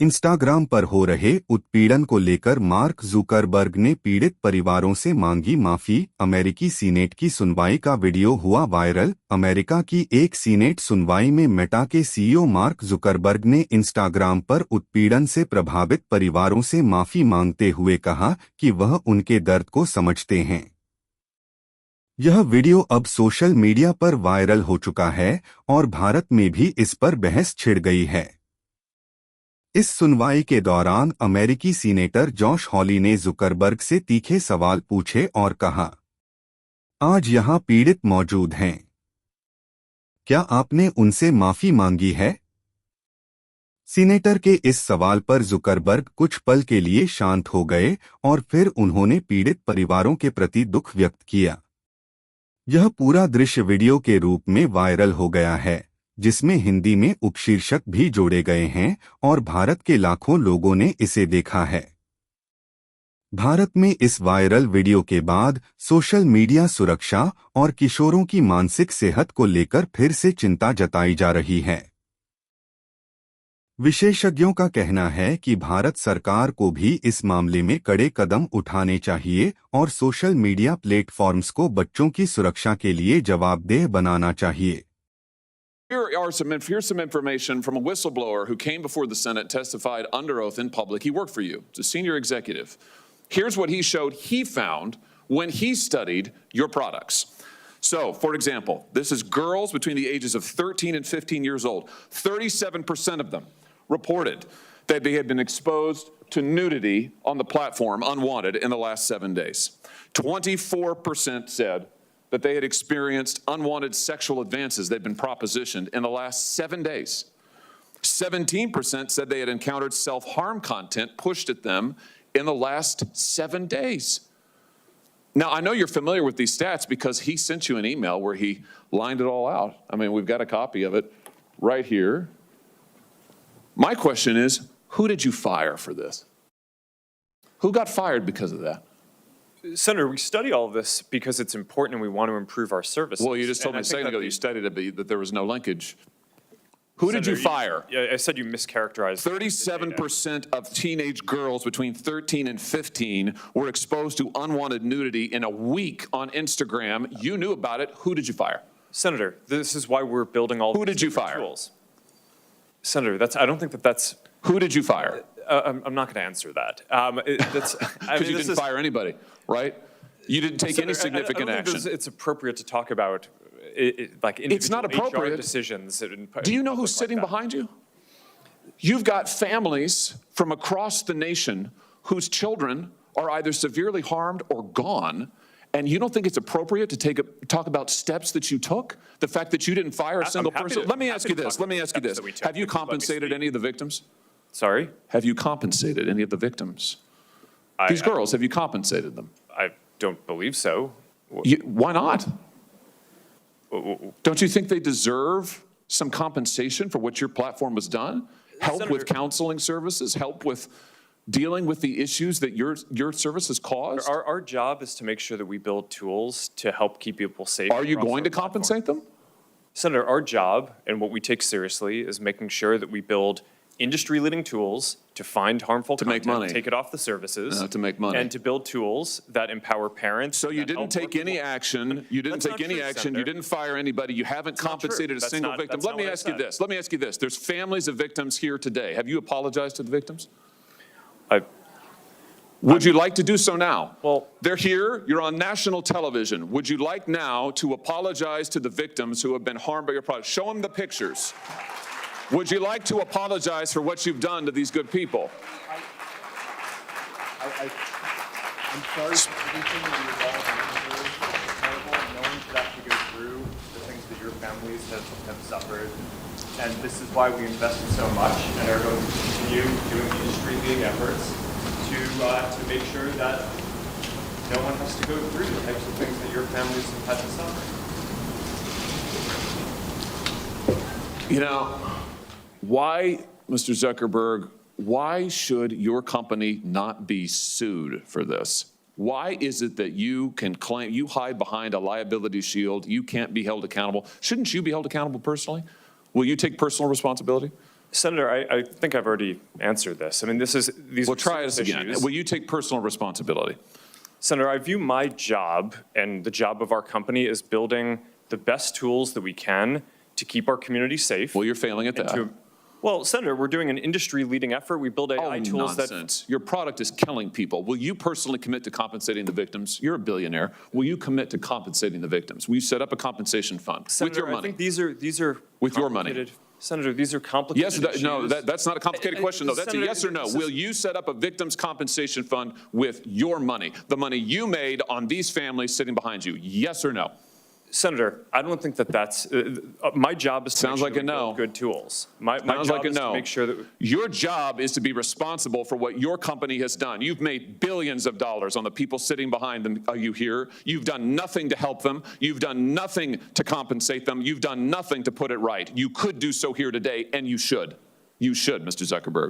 Instagram पर हो रहे उत्पीड़न को लेकर मार्क जुकरबर्ग ने पीड़ित परिवारों से मांगी माफी। अमेरिकी सीनेट की सुनवाई का वीडियो हुआ वायरल। अमेरिका की एक सीनेट सुनवाई में मेटा के सीईओ मार्क जुकरबर्ग ने इंस्टाग्राम पर उत्पीड़न से प्रभावित परिवारों से माफी मांगते हुए कहा कि वह उनके दर्द को समझते हैं। यह वीडियो अब सोशल मीडिया पर वायरल हो चुका है और भारत में भी इस पर बहस छिड़ गई है। इस सुनवाई के दौरान अमेरिकी सीनेटर जॉश हॉली ने जुकरबर्ग से तीखे सवाल पूछे और कहा, आज यहां पीड़ित मौजूद हैं। क्या आपने उनसे माफी मांगी है? सीनेटर के इस सवाल पर जुकरबर्ग कुछ पल के लिए शांत हो गए और फिर उन्होंने पीड़ित परिवारों के प्रति दुख व्यक्त किया। यह पूरा दृश्य वीडियो के रूप में वायरल हो गया है, जिसमें हिंदी में उपशीर्षक भी जोड़े गए हैं और भारत के लाखों लोगों ने इसे देखा है। भारत में इस वायरल वीडियो के बाद सोशल मीडिया सुरक्षा और किशोरों की मानसिक सेहत को लेकर फिर से चिंता जताई जा रही है। विशेषज्ञों का कहना है कि भारत सरकार को भी इस मामले में कड़े कदम उठाने चाहिए और सोशल मीडिया प्लेटफॉर्म्स को बच्चों की सुरक्षा के लिए जवाबदेह बनाना चाहिए। Here's some information from a whistleblower who came before the Senate, testified under oath in public. He worked for you. It's a senior executive. Here's what he showed he found when he studied your products. So, for example, this is girls between the ages of 13 and 15 years old. 37% of them reported that they had been exposed to nudity on the platform unwanted in the last 7 days. 24% said that they had experienced unwanted sexual advances they've been propositioned in the last 7 days. 17% said they had encountered self-harm content pushed at them in the last 7 days. Now, I know you're familiar with these stats because he sent you an email where he lined it all out. I mean, we've got a copy of it right here. My question is, who did you fire for this? Who got fired because of that? Senator, we study all of this because it's important and we want to improve our services. Well, you just told me a second ago you studied it, that there was no linkage. Who did you fire? I said you mischaracterized. 37% of teenage girls between 13 and 15 were exposed to unwanted nudity in a week on Instagram. You knew about it. Who did you fire? Senator, this is why we're building all Who these did you different fire? tools. Senator, I don't think that's. Who did you fire? I'm not going to answer that. Because you didn't fire anybody, right? You didn't take Senator, any significant I don't action. think it's appropriate to talk about like individual It's not appropriate. HR decisions. Do you know who's sitting behind you? You've got families from across the nation whose children are either severely harmed or gone, and you don't think it's appropriate to talk about steps that you took? The fact that you didn't fire a single person? Let me ask you this. Have you compensated any of the victims? Sorry? Have you compensated any of the victims? These girls, have you compensated them? I don't believe so. Why not? Don't you think they deserve some compensation for what your platform has done? Help Senator, with counseling services, help with dealing with the issues that your service has caused? Our job is to make sure that we build tools to help keep people safe. Are you across going our to compensate them? Senator, our job and what we take seriously is making sure that we build industry-leading tools to find harmful content, make money. take it off the services, To make money. and to build tools that empower parents. So you and didn't help take more any people. action. You didn't That's take not any true, action. Senator. You didn't fire anybody. You haven't That's not compensated true. a single That's victim. not Let me what I ask you said. this. Let me ask you this. There's families of victims here today. Have you apologized to the victims? Would you like to do so now? Well, they're here. You're on national television. Would you like now to apologize to the victims who have been harmed by your product? Show them the pictures. Would you like to apologize for what you've done to these good people? I'm sorry for everything that you've all been through. It's terrible. No one should have to go through the things that your families have suffered. And this is why we invested so much and are going to continue doing industry-leading efforts to make sure that no one has to go through the types of things that your families have had to suffer. You know, why, Mr. Zuckerberg, why should your company not be sued for this? Why is it that you can claim, you hide behind a liability shield, you can't be held accountable? Shouldn't you be held accountable personally? Will you take personal responsibility? Senator, I think I've already answered this. I mean, these Well, are try us serious again. issues. Will you take personal responsibility? Senator, I view my job and the job of our company as building the best tools that we can to keep our community safe. Well, you're failing at and that. Well, Senator, we're doing an industry-leading effort. We build AI tools nonsense. Your product is killing people. Will you personally commit to compensating the victims? You're a billionaire. Will you commit to compensating the victims? Will you set up a compensation fund Senator, with your money? I think these are With your money. complicated- Senator, these are complicated Yes, no, issues. that's not a complicated question, though. That's a Senator, yes or no. this is- Will you set up a victims' compensation fund with your money, the money you made on these families sitting behind you? Yes or no? Senator, I don't think that's my job is to Sounds make sure like that a we no. build good tools. My Sounds job like a is to no. make sure that Your job is to be responsible for what your company has done. You've made billions of dollars on the people sitting behind them. Are you here? You've done nothing to help them. You've done nothing to compensate them. You've done nothing to put it right. You could do so here today, and you should. You should, Mr. Zuckerberg.